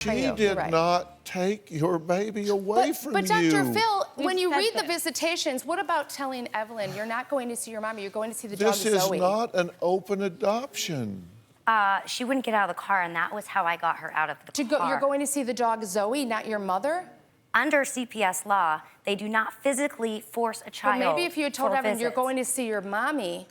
She did not take your baby away from you. But Dr. Phil, when you read the visitations, what about telling Evelyn you're not going to see your mommy, you're going to see the dog Zoe? This is not an open adoption. She wouldn't get out of the car, and that was how I got her out of the car. You're going to see the dog Zoe, not your mother? Under CPS law, they do not physically force a child. But maybe if you had told Evelyn visits. you're going to see your mommy.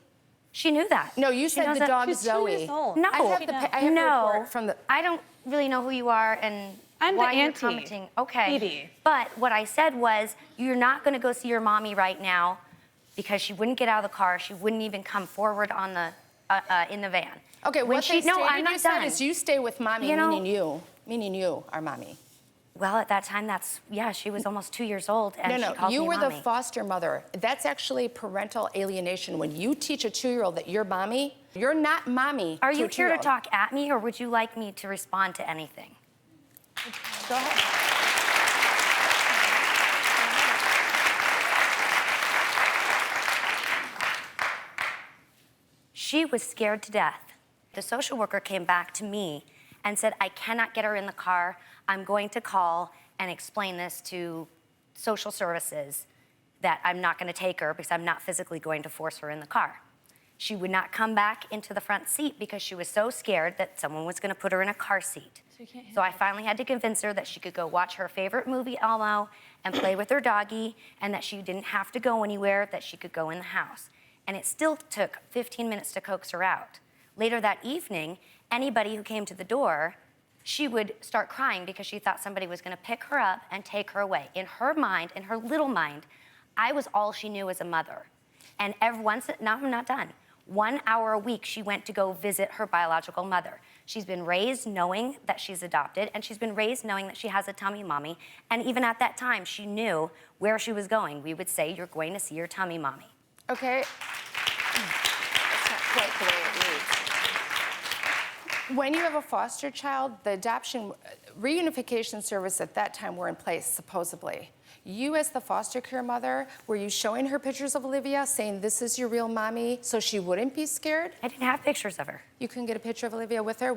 She knew that. No, you said the dog Zoe. 2 years old. No, I have the report from the. I don't really know who you are and I'm why the you're auntie. commenting. Okay. Phoebe. But what I said was, you're not going to go see your mommy right now because she wouldn't get out of the car. She wouldn't even come forward on the in the van. Okay, when what she, they no, stated I'm not you said done. is you stay with mommy, meaning you, our mommy. Well, at that time, she was almost 2 years old, and she called you me were mommy. the foster mother. That's actually parental alienation. When you teach a 2-year-old that you're mommy, you're not mommy. Are you here to talk at me, or would you like me to respond to anything? Go ahead. She was scared to death. The social worker came back to me and said, I cannot get her in the car. I'm going to call and explain this to social services that I'm not going to take her because I'm not physically going to force her in the car. She would not come back into the front seat because she was so scared that someone was going to put her in a car seat. So I finally had to convince her that she could go watch her favorite movie, Elmo, and play with her doggy, and that she didn't have to go anywhere, that she could go in the house. And it still took 15 minutes to coax her out. Later that evening, anybody who came to the door, she would start crying because she thought somebody was going to pick her up and take her away. In her mind, in her little mind, I was all she knew as a mother. And no, I'm not done. 1 hour a week, she went to go visit her biological mother. She's been raised knowing that she's adopted, and she's been raised knowing that she has a tummy mommy. And even at that time, she knew where she was going. We would say, you're going to see your tummy mommy. Okay. That's not quite the way it reads. When you have a foster child, the adoption reunification service at that time were in place, supposedly. You, as the foster care mother, were you showing her pictures of Olivia, saying this is your real mommy, so she wouldn't be scared? I didn't have pictures of her. You couldn't get a picture of Olivia with her?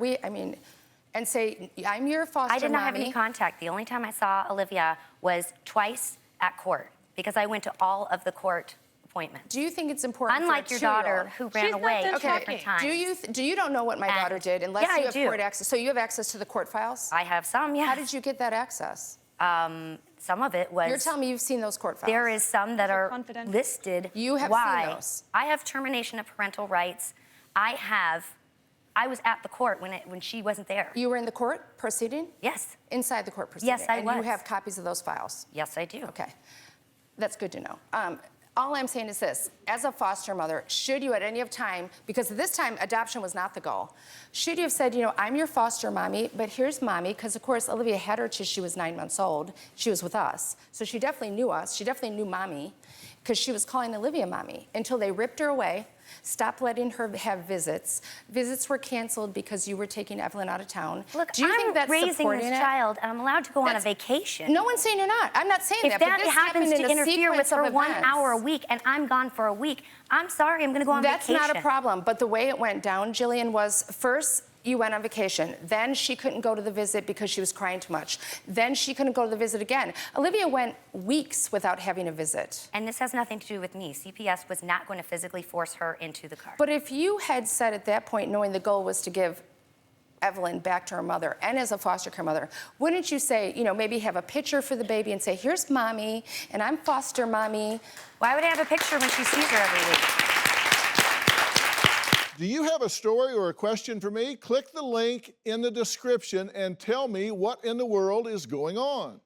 And say, I'm your foster mommy. I did not have any contact. The only time I saw Olivia was twice at court because I went to all of the court appointments. Do you think it's important Unlike for a your daughter who ran away two different times. Do you don't know what my daughter did unless you have court access? So you have access to the court files? I have some, yes. How did you get that access? Some of it was... You're telling me you've seen those court files? There is some that are listed. You have why. seen those? I have termination of parental rights. I was at the court when she wasn't there. You were in the court proceeding? Yes. Inside the court proceeding? Yes, I was. And you have copies of those files? Yes, I do. Okay. That's good to know. All I'm saying is this, as a foster mother, should you at any of time, because this time adoption was not the goal, should you have said, I'm your foster mommy, but here's mommy, because of course Olivia had her till she was 9 months old. She was with us. So she definitely knew us. She definitely knew mommy, because she was calling Olivia mommy until they ripped her away, stopped letting her have visits. Visits were canceled because you were taking Evelyn out of town. Look, do you think that's raising supporting this it? child, and I'm allowed to go on a vacation. No one's saying you're not. I'm not saying If that. But that this happens happened to in a interfere with sequence her of 1 events. hour a week, and I'm gone for a week, I'm sorry, I'm going to go on vacation. That's not a problem. But the way it went down, Jillian, was first you went on vacation. Then she couldn't go to the visit because she was crying too much. Then she couldn't go to the visit again. Olivia went weeks without having a visit. And this has nothing to do with me. CPS was not going to physically force her into the car. But if you had said at that point, knowing the goal was to give Evelyn back to her mother, and as a foster care mother, wouldn't you say, maybe have a picture for the baby and say, here's mommy, and I'm foster mommy? Why would I have a picture when she sees her every week? Do you have a story or a question for me? Click the link in the description and tell me what in the world is going on.